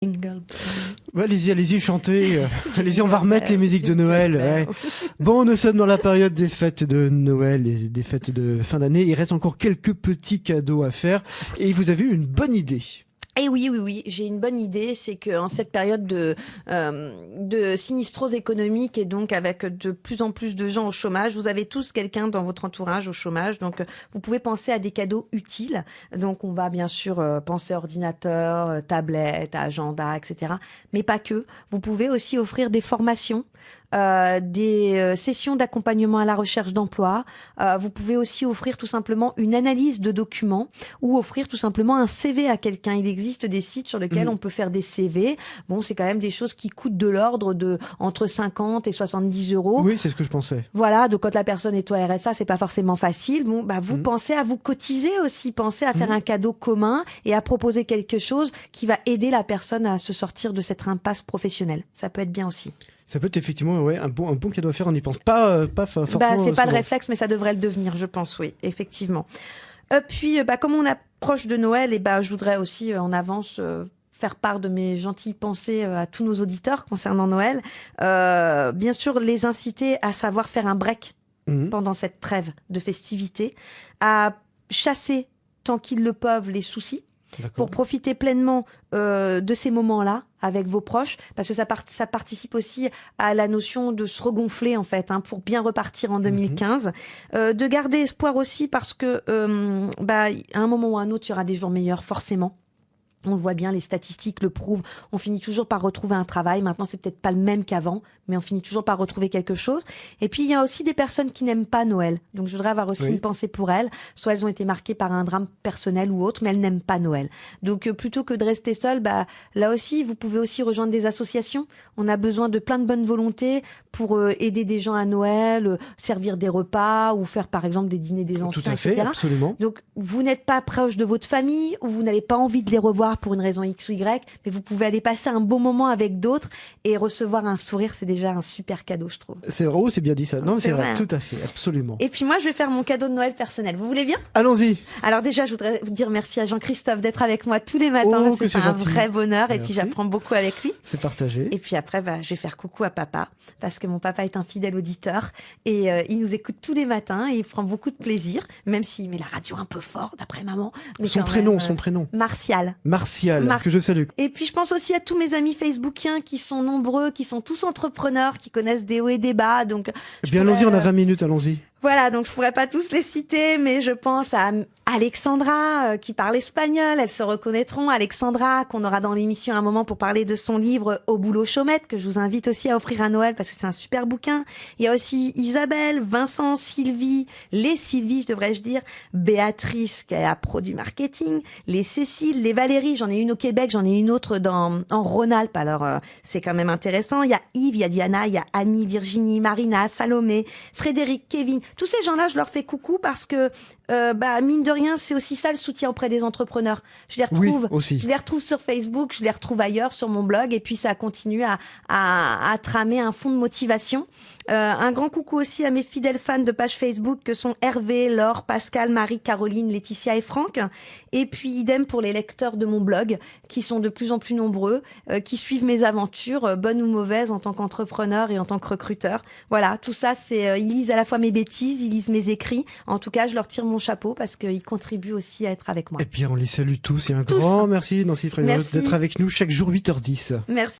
Jingle. Ouais, allez-y, chantez. Allez-y, on va remettre les musiques de Noël. Ouais. Bon, nous sommes dans la période des fêtes de Noël et des fêtes de fin d'année. Il reste encore quelques petits cadeaux à faire. Et vous avez eu une bonne idée. Et oui, j'ai une bonne idée, c'est qu'en cette période de sinistrose économique et donc avec de plus en plus de gens au chômage, vous avez tous quelqu'un dans votre entourage au chômage, donc vous pouvez penser à des cadeaux utiles. Donc on va bien sûr penser ordinateur, tablette, agenda, etc. Mais pas que. Vous pouvez aussi offrir des formations. Des sessions d'accompagnement à la recherche d'emploi. Vous pouvez aussi offrir tout simplement une analyse de documents ou offrir tout simplement un CV à quelqu'un. Il existe des sites sur lesquels on peut faire des CV. Bon, c'est quand même des choses qui coûtent de l'ordre de entre 50 et 70 euros. Oui, c'est ce que je pensais. Voilà, donc quand la personne est au RSA, c'est pas forcément facile. Bon, bah vous pensez à vous cotiser aussi, pensez à faire un cadeau commun et à proposer quelque chose qui va aider la personne à se sortir de cette impasse professionnelle. Ça peut être bien aussi. Ça peut être effectivement un bon cadeau à faire, on n'y pense pas forcément. C'est pas le souvent. réflexe, mais ça devrait le devenir, je pense, oui, effectivement. Puis, comme on approche de Noël, je voudrais aussi en avance faire part de mes gentilles pensées à tous nos auditeurs concernant Noël. Bien sûr, les inciter à savoir faire un break pendant cette trêve de festivités, à chasser tant qu'ils le peuvent les soucis. Pour profiter pleinement de ces moments-là avec vos proches, parce que ça participe aussi à la notion de se regonfler en fait, pour bien repartir en 2015. De garder espoir aussi parce que à un moment ou à un autre, il y aura des jours meilleurs forcément. On le voit bien, les statistiques le prouvent. On finit toujours par retrouver un travail. Maintenant, c'est peut-être pas le même qu'avant, mais on finit toujours par retrouver quelque chose. Et puis, il y a aussi des personnes qui n'aiment pas Noël. Donc, je voudrais avoir aussi une pensée pour elles. Soit elles ont été marquées par un drame personnel ou autre, mais elles n'aiment pas Noël. Donc, plutôt que de rester seules, là aussi, vous pouvez aussi rejoindre des associations. On a besoin de plein de bonnes volontés pour aider des gens à Noël, servir des repas ou faire, par exemple, des dîners des anciens, Tout à fait, etc. absolument. Donc, vous n'êtes pas proche de votre famille ou vous n'avez pas envie de les revoir pour une raison X ou Y, mais vous pouvez aller passer un bon moment avec d'autres et recevoir un sourire, c'est déjà un super cadeau, je trouve. C'est vrai, c'est bien dit ça. Non, c'est vrai, hein. tout à fait, absolument. Et puis moi, je vais faire mon cadeau de Noël personnel. Vous voulez bien? Allons-y. Alors déjà, je voudrais vous dire merci à Jean-Christophe d'être avec moi tous les matins. C'est un vrai bonheur. Merci. Et puis j'apprends beaucoup avec lui. C'est partagé. Et puis après, je vais faire coucou à papa parce que mon papa est un fidèle auditeur et il nous écoute tous les matins et il prend beaucoup de plaisir, même s'il met la radio un peu fort d'après maman. Mais son prénom. Martial. Que je salue. Et puis je pense aussi à tous mes amis facebookiens qui sont nombreux, qui sont tous entrepreneurs, qui connaissent des hauts et des bas. Donc, allons-y, on a 20 minutes, allons-y. Voilà, donc je pourrais pas tous les citer, mais je pense à Alexandra qui parle espagnol, elles se reconnaîtront. Alexandra, qu'on aura dans l'émission à un moment pour parler de son livre Au boulot chaumette, que je vous invite aussi à offrir à Noël parce que c'est un super bouquin. Il y a aussi Isabelle, Vincent, Sylvie, les Sylvie, devrais-je dire, Béatrice, qui est à pro du marketing, les Cécile, les Valérie, j'en ai une au Québec, j'en ai une autre en Rhône-Alpes, alors c'est quand même intéressant. Il y a Yves, il y a Diana, il y a Annie, Virginie, Marina, Salomé, Frédéric, Kevin. Tous ces gens-là, je leur fais coucou parce que, mine de rien, c'est aussi ça le soutien auprès des entrepreneurs. Je les retrouve sur Facebook, je les retrouve ailleurs sur mon blog, et puis ça continue à tramer un fond de motivation. Un grand coucou aussi à mes fidèles fans de page Facebook que sont Hervé, Laure, Pascal, Marie, Caroline, Laetitia et Franck. Et puis idem pour les lecteurs de mon blog qui sont de plus en plus nombreux, qui suivent mes aventures, bonnes ou mauvaises, en tant qu'entrepreneur et en tant que recruteur. Voilà, tout ça, ils lisent à la fois mes bêtises, ils lisent mes écrits. En tout cas, je leur tire mon chapeau parce qu'ils contribuent aussi à être avec moi. Et puis on les salue tous et un grand merci Nancy Frédéric d'être avec nous chaque jour 8h10. Merci.